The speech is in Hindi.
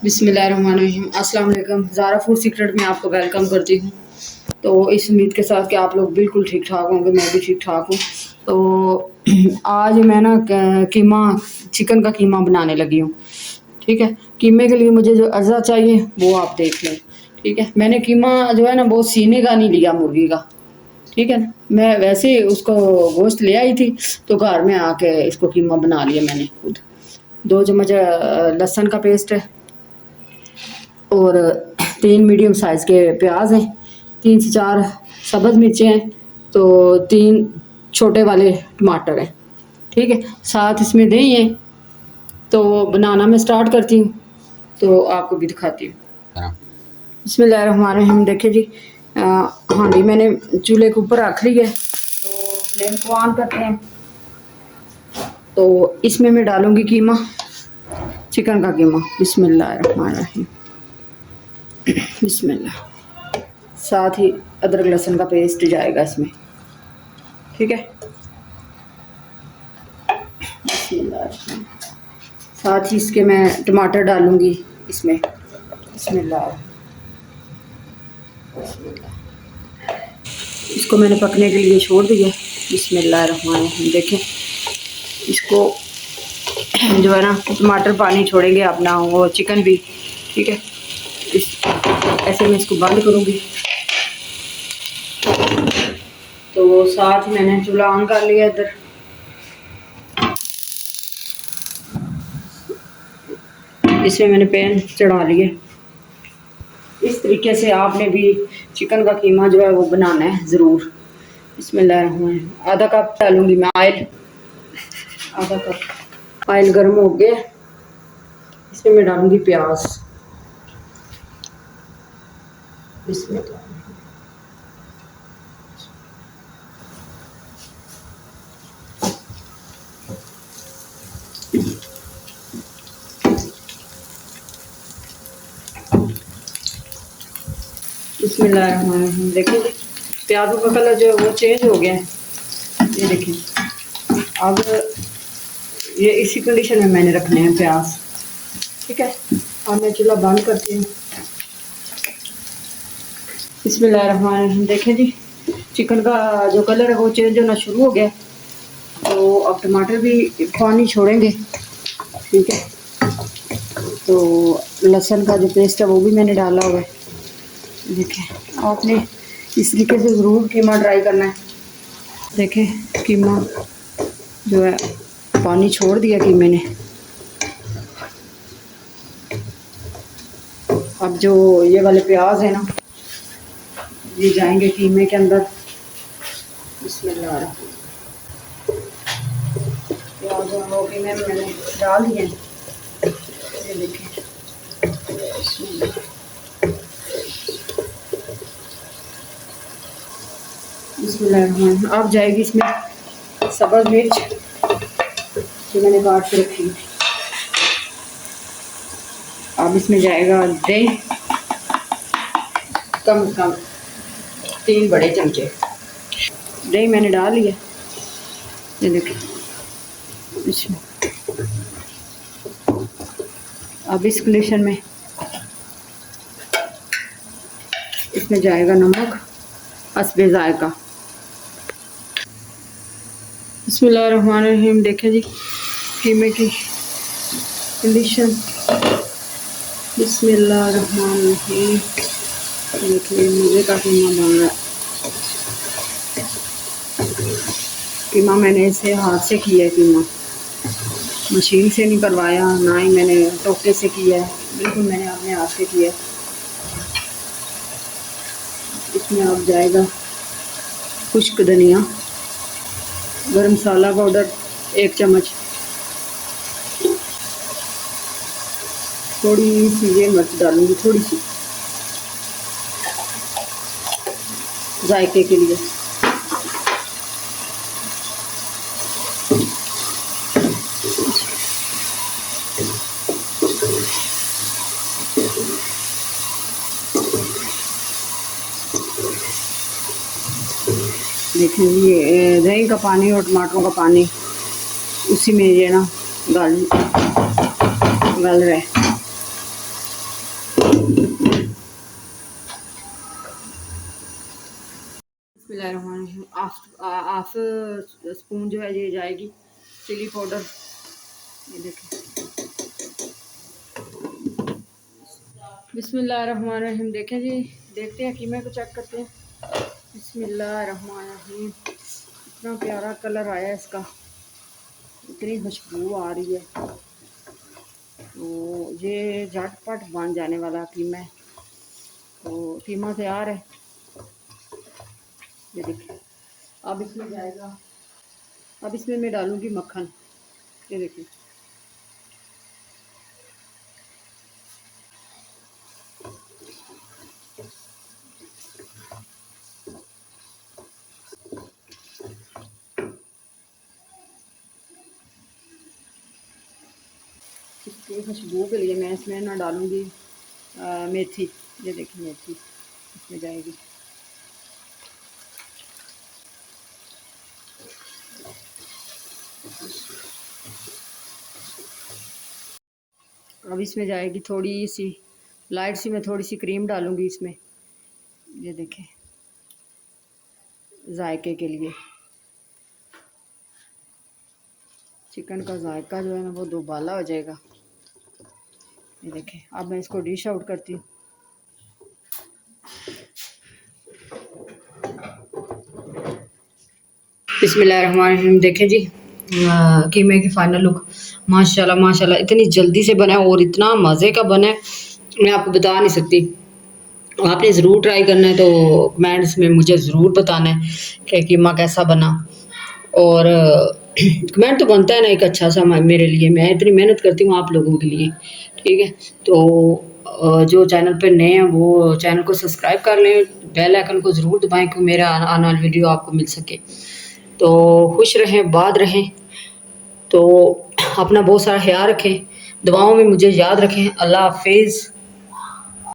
बिस्मिल्लाहिर्रहमानिर्रहीम। अस्सलाम वालेकुम। ज़ारा फूड सीक्रेट में आपको वेलकम करती हूँ। तो इस उम्मीद के साथ कि आप लोग बिल्कुल ठीक ठाक होंगे, मैं भी ठीक ठाक हूँ। तो आज मैं ना कीमा, चिकन का कीमा बनाने लगी हूँ। ठीक है, कीमे के लिए मुझे जो अज़ा चाहिए वो आप देख लें। ठीक है, मैंने कीमा जो है ना वो सीने का नहीं लिया, मुर्गी का। ठीक है ना, मैं वैसे ही उसको गोश्त ले आई थी, तो घर में आके इसको कीमा बना लिया मैंने खुद। 2 चम्मच लहसुन का पेस्ट है, और 3 मीडियम साइज़ के प्याज हैं, 3 से 4 सब्ज़ मिर्चें हैं, तो 3 छोटे वाले टमाटर हैं। ठीक है, साथ इसमें दही है। तो बनाना मैं स्टार्ट करती हूँ, तो आपको भी दिखाती हूँ। बिस्मिल्लाहिर्रहमानिर्रहीम। देखिए जी, हांडी मैंने चूल्हे के ऊपर रख ली है, तो फ्लेम को ऑन करते हैं। तो इसमें मैं डालूँगी कीमा, चिकन का कीमा। बिस्मिल्लाहिर्रहमानिर्रहीम, बिस्मिल्लाह। साथ ही अदरक लहसुन का पेस्ट जाएगा इसमें। ठीक है, साथ ही इसके मैं टमाटर डालूंगी इसमें। बिस्मिल्लाह। इसको मैंने पकने के लिए छोड़ दिया। बिस्मिल्लाहिर्रहमानिर्रहीम। देखें, इसको जो है ना टमाटर पानी छोड़ेंगे अपना, वो चिकन भी। ठीक है, इस ऐसे मैं इसको बंद करूँगी। तो साथ मैंने चूल्हा ऑन कर लिया इधर। इसमें मैंने पैन चढ़ा लिया। इस तरीके से आपने भी चिकन का कीमा जो है वो बनाना है ज़रूर। बिस्मिल्लाह। आधा कप डालूंगी मैं ऑयल, आधा कप। ऑयल गर्म हो गया, इसमें मैं डालूंगी प्याज। बिस्मिल्लाह। बिस्मिल्लाह। देखिए, प्याजों का कलर जो है वो चेंज हो गया है। ये देखिए, अब ये इसी कंडीशन में मैंने रखने हैं प्याज। ठीक है, अब मैं चूल्हा बंद करती हूँ। बिस्मिल्लाह। देखें जी, चिकन का जो कलर है वो चेंज होना शुरू हो गया। तो अब टमाटर भी पानी छोड़ेंगे। ठीक है, तो लहसुन का जो पेस्ट है वो भी मैंने डाला हुआ है। देखें, आपने इस तरीके से ज़रूर कीमा ट्राई करना है। देखें, कीमा जो है पानी छोड़ दिया कीमे ने। अब जो ये वाले प्याज है ना, ये जाएंगे कीमे के अंदर। बिस्मिल्लाह। प्याज और वो कीमे में मैंने डाल दिए। ये देखें, बिस्मिल्लाह। अब जाएगी इसमें सब्ज़ मिर्च जो मैंने काट के रखी। अब इसमें जाएगा दही, कम से कम 3 बड़े चमचे दही मैंने डाल लिया। ये देखिए, इसमें अब इस कंडीशन में इसमें जाएगा नमक हस्बे ज़ायका। बिस्मिल्लाहिर्रहमानिर्रहीम। देखें जी, कीमे की कंडीशन। बिस्मिल्लाहिर्रहमानिर्रहीम। देखिए, मज़े का कीमा बन रहा है। कीमा मैंने इसे हाथ से किया है, कीमा मशीन से नहीं करवाया, ना ही मैंने टोके से किया है, बिल्कुल मैंने अपने हाथ से किया है। इसमें अब जाएगा खुश्क धनिया, गरम मसाला पाउडर 1 चम्मच, थोड़ी सी ये मिर्च डालूंगी, थोड़ी सी जायके के लिए। देखें, ये दही का पानी और टमाटरों का पानी उसी में ये ना गल रहा है। बिस्मिल्लाहिर्रहमानिर्रहीम। हाफ स्पून जो है ये जाएगी चिली पाउडर। ये देखें, बिस्मिल्लाहिर्रहमानिर्रहीम। देखें जी, देखते हैं कीमे को चेक करते हैं। बिस्मिल्लाहिर्रहमानिर्रहीम। इतना प्यारा कलर आया है इसका, इतनी खुशबू आ रही है। तो ये झटपट बन जाने वाला कीमा है। तो कीमा तैयार है, ये देखिए। अब इसमें जाएगा, अब इसमें मैं डालूंगी मक्खन। ये देखिए, इसकी खुशबू के लिए मैं इसमें ना डालूंगी मेथी। ये देखिए, मेथी इसमें जाएगी। अब इसमें जाएगी थोड़ी सी लाइट सी, मैं थोड़ी सी क्रीम डालूंगी इसमें। ये देखें, जायके के लिए। चिकन का जायका जो है ना वो दोबाला हो जाएगा। ये देखें, अब मैं इसको डिश आउट करती हूँ। बिस्मिल्लाहिर्रहमानिर्रहीम। देखें जी, कीमे की फाइनल लुक। माशाल्लाह माशाल्लाह, इतनी जल्दी से बना है और इतना मज़े का बना है, मैं आपको बता नहीं सकती। आपने ज़रूर ट्राई करना है, तो कमेंट्स में मुझे ज़रूर बताना है कि कीमा कैसा बना। और कमेंट तो बनता है ना एक अच्छा सा मेरे लिए, मैं इतनी मेहनत करती हूँ आप लोगों के लिए, ठीक है। तो जो चैनल पे नए हैं वो चैनल को सब्सक्राइब कर लें, बेल आइकन को ज़रूर दबाएं कि मेरा आने वाली वीडियो आपको मिल सके। तो खुश रहें, बाद रहें। तो अपना बहुत सारा ख्याल रखें, दुआओं में मुझे याद रखें। अल्लाह हाफिज़।